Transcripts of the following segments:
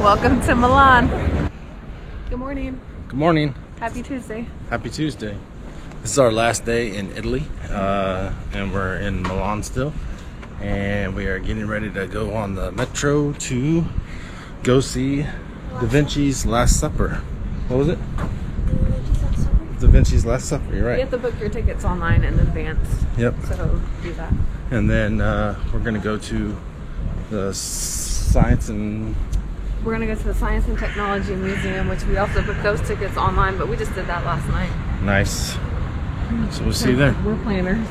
Welcome to Milan. Good morning. Good morning. Happy Tuesday. Happy Tuesday. This is our last day in Italy, and we're in Milan still. And we are getting ready to go on the metro to go see Da Vinci's Last Supper. What was it? Da Vinci's Last Supper, you're right. You have to book your tickets online in advance. Yep. So do that. And then we're going to go to the Science and... We're going to go to the Science and Technology Museum, which we also booked those tickets online, but we just did that last night. Nice. So we'll see you there. We're planners.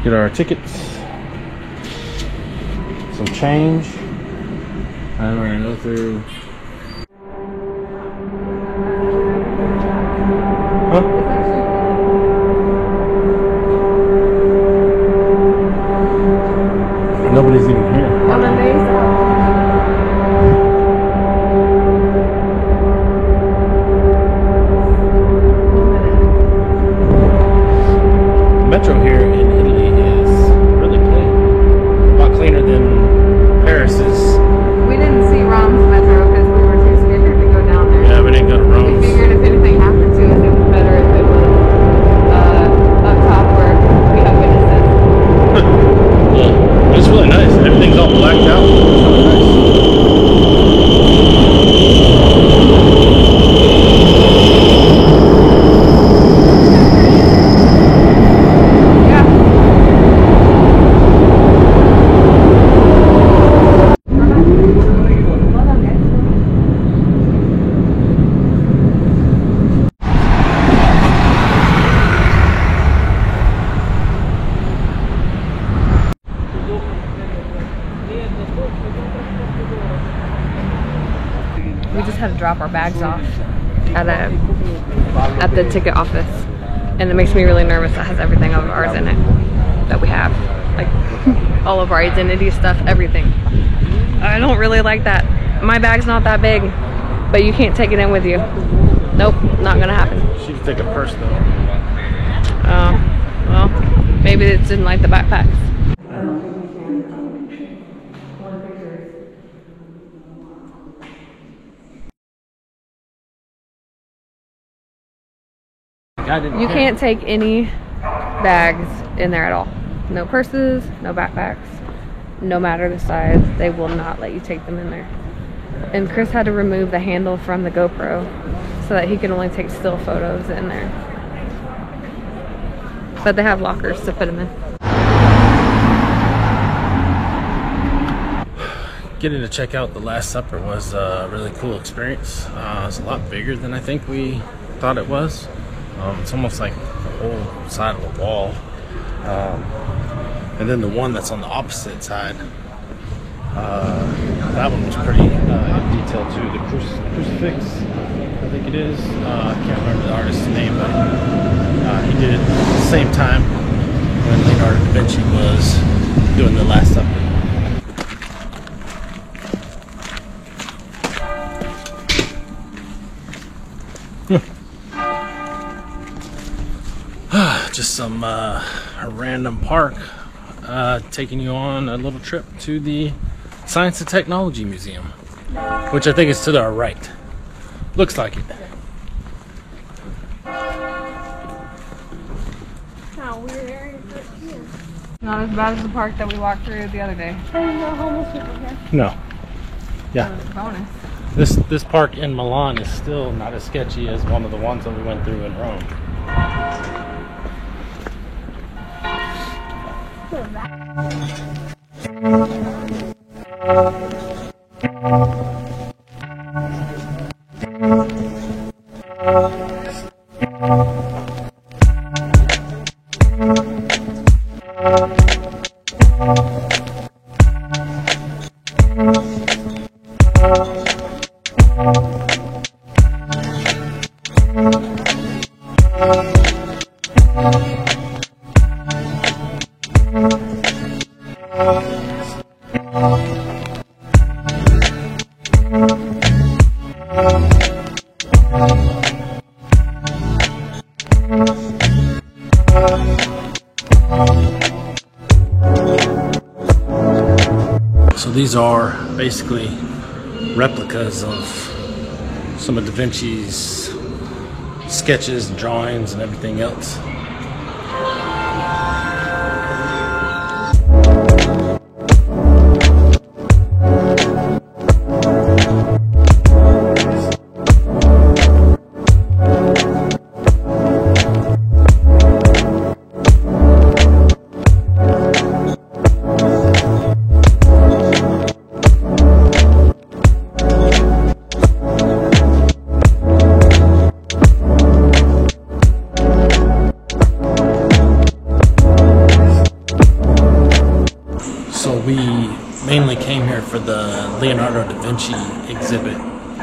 Get our tickets, some change, and we're gonna go through. Huh? Nobody's even here. Metro here in Italy is really clean. A lot cleaner than Paris's. We didn't see Rom's metro because we were too scared to go down there. Yeah, we didn't go to Rome. We figured if anything happened to us, it was better if it was up top where we have witnesses. Yeah, it's really nice. Everything's all blacked out. It's really nice. We just had to drop our bags off at the ticket office, and it makes me really nervous. That has everything of ours in it that we have, like all of our identity stuff, everything. I don't really like that. My bag's not that big, but you can't take it in with you. Nope, not gonna happen. She can take a purse though. Well, maybe it didn't like the backpacks. You can't take any bags in there at all. No purses, no backpacks, no matter the size. They will not let you take them in there. And Chris had to remove the handle from the GoPro so that he can only take still photos in there. But they have lockers to put them in. Getting to check out the Last Supper was a really cool experience. It was a lot bigger than I think we thought it was. It's almost like the whole side of the wall. And then the one that's on the opposite side, that one was pretty in detail too. The crucifix, I think it is. I can't remember the artist's name, but he did it at the same time when Leonardo da Vinci was doing the Last Supper. Just some a random park taking you on a little trip to the Science and Technology Museum, which I think is to our right. Looks like it. Not as bad as the park that we walked through the other day. No homeless people here. No. Yeah. Bonus. This park in Milan is still not as sketchy as one of the ones that we went through in Rome. these are basically replicas of some of Da Vinci's sketches and drawings and everything else. So we mainly came here for the Leonardo da Vinci exhibit.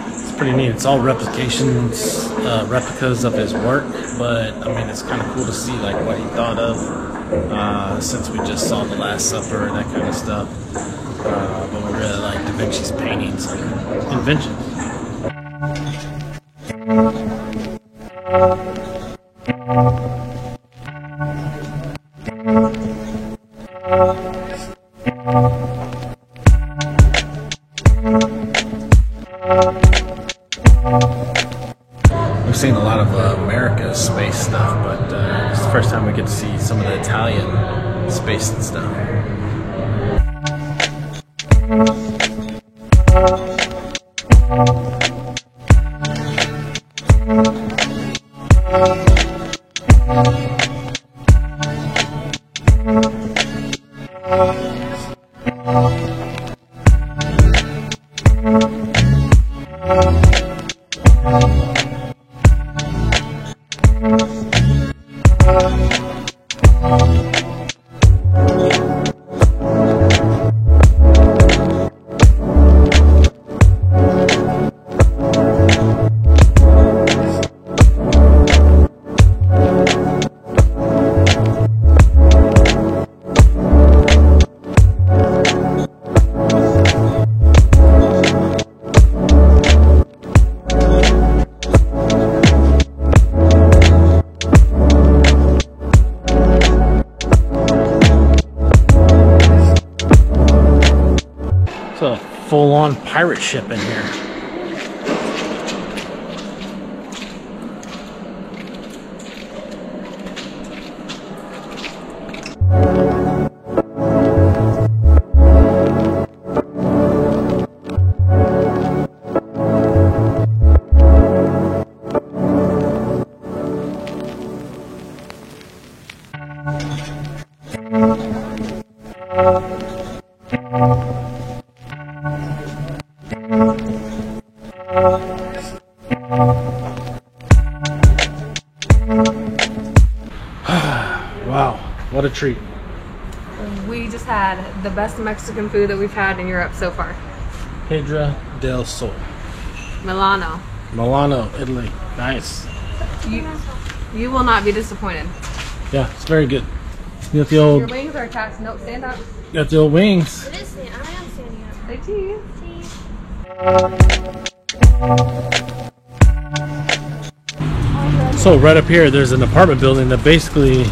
It's pretty neat. It's all replications, replicas of his work, but I mean, it's kind of cool to see like what he thought of since we just saw The Last Supper and that kind of stuff. But we really like Da Vinci's paintings and inventions. We've seen a lot of America's space stuff, but it's the first time we get to see some of the Italian space and stuff. A full-on pirate ship in here. Wow, what a treat. We just had the best Mexican food that we've had in Europe so far. Piedra del Sol. Milano. Milano, Italy. Nice. You will not be disappointed. Yeah, it's very good. You got the Your old, wings are attached. Nope, stand up. got the old wings. It is standing. I am standing up. Say cheese. So right up here, there's an apartment building that basically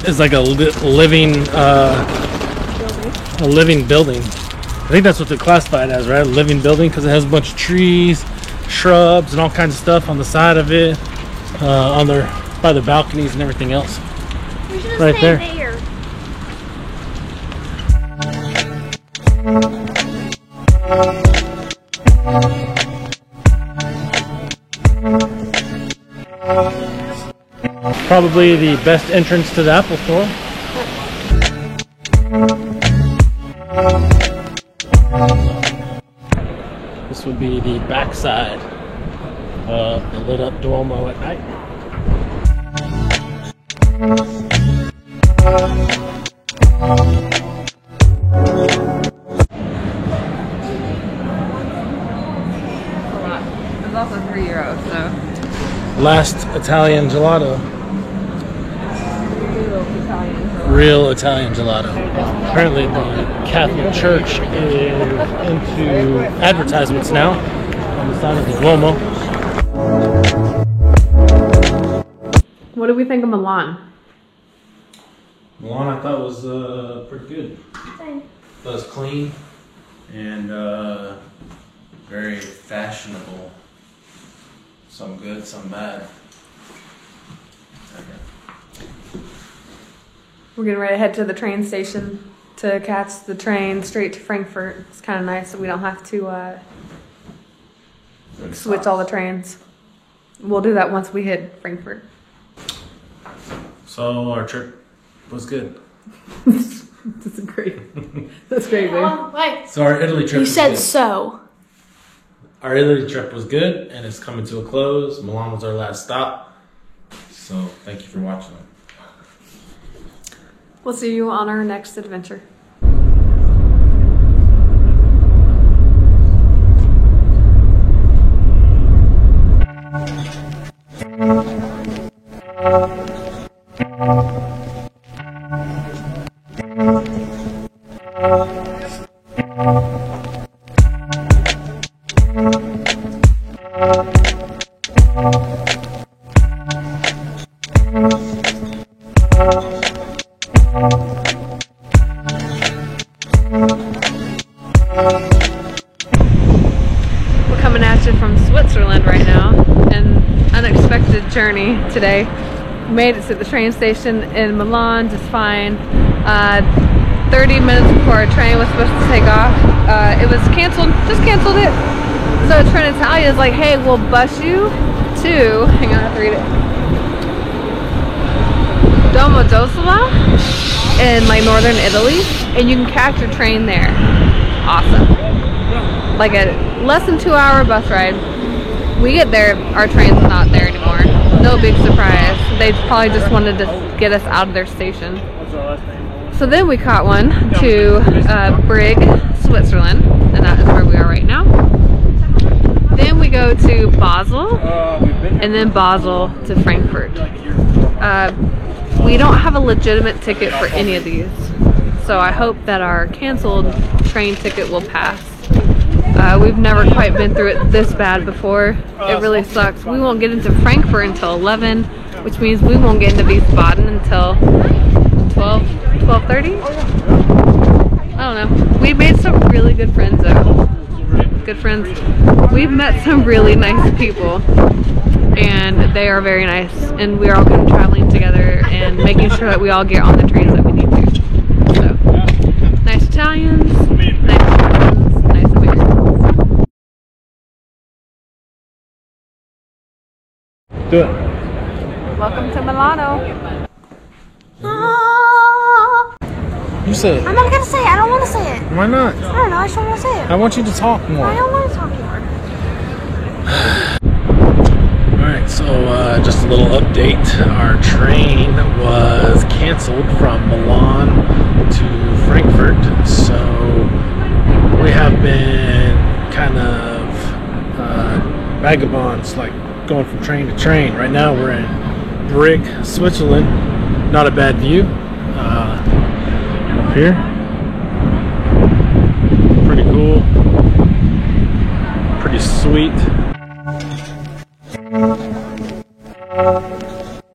is like a living building. I think that's what they classify it as, right? A living building, because it has a bunch of trees, shrubs, and all kinds of stuff on the side of it, by the balconies and everything else. We should have Right stayed there. there. Probably the best entrance to the Apple Store. This would be the backside of the lit up Duomo at night. It's also €3, so. Last Italian gelato. Real Italian gelato. Apparently the Catholic Church is into advertisements now on the side of the Duomo. What do we think of Milan? Milan I thought was pretty good. Same. Thought it was clean. and very fashionable. Some good, some bad. We're getting ready to head to the train station to catch the train straight to Frankfurt. It's kind of nice that we don't have to switch all the trains. We'll do that once we hit Frankfurt. So our trip was good. That's great. That's great, babe. Wait. So our Italy trip You was said good. so. Our Italy trip was good, and it's coming to a close. Milan was our last stop. So thank you for watching. We'll see you on our next adventure. We're coming at you from Switzerland right now. An unexpected journey today. We made it to the train station in Milan just fine. 30 minutes before our train was supposed to take off, it was canceled. Just canceled it. So Trenitalia is like, hey, we'll bus you to, hang on, I have to read it, Domodossola in like northern Italy, and you can catch your train there. Awesome. Like a less than 2 hour bus ride. We get there, our train's not there anymore. No big surprise. They probably just wanted to get us out of their station. So then we caught one to Brig, Switzerland, and that is where we are right now. Then we go to Basel, and then Basel to Frankfurt. We don't have a legitimate ticket for any of these, so I hope that our canceled train ticket will pass. We've never quite been through it this bad before. It really sucks. We won't get into Frankfurt until 11, which means we won't get into Wiesbaden until 12:30? I don't know. We made some really good friends though. Good friends. We've met some really nice people, and they are very nice, and we are all kind of traveling together and making sure that we all get on the trains that we need to. So, nice Italians, nice Germans, nice Americans. Do it. Welcome to Milano. You say it. I'm not gonna say it. I don't want to say it. Why not? I don't know. I just don't want to say it. I want you to talk more. I don't want to talk more. Alright, so just a little update. Our train was canceled from Milan to Frankfurt, so we have been kind of vagabonds, like going from train to train. Right now we're in Brig, Switzerland. Not a bad view. Up here. Pretty cool. Pretty sweet.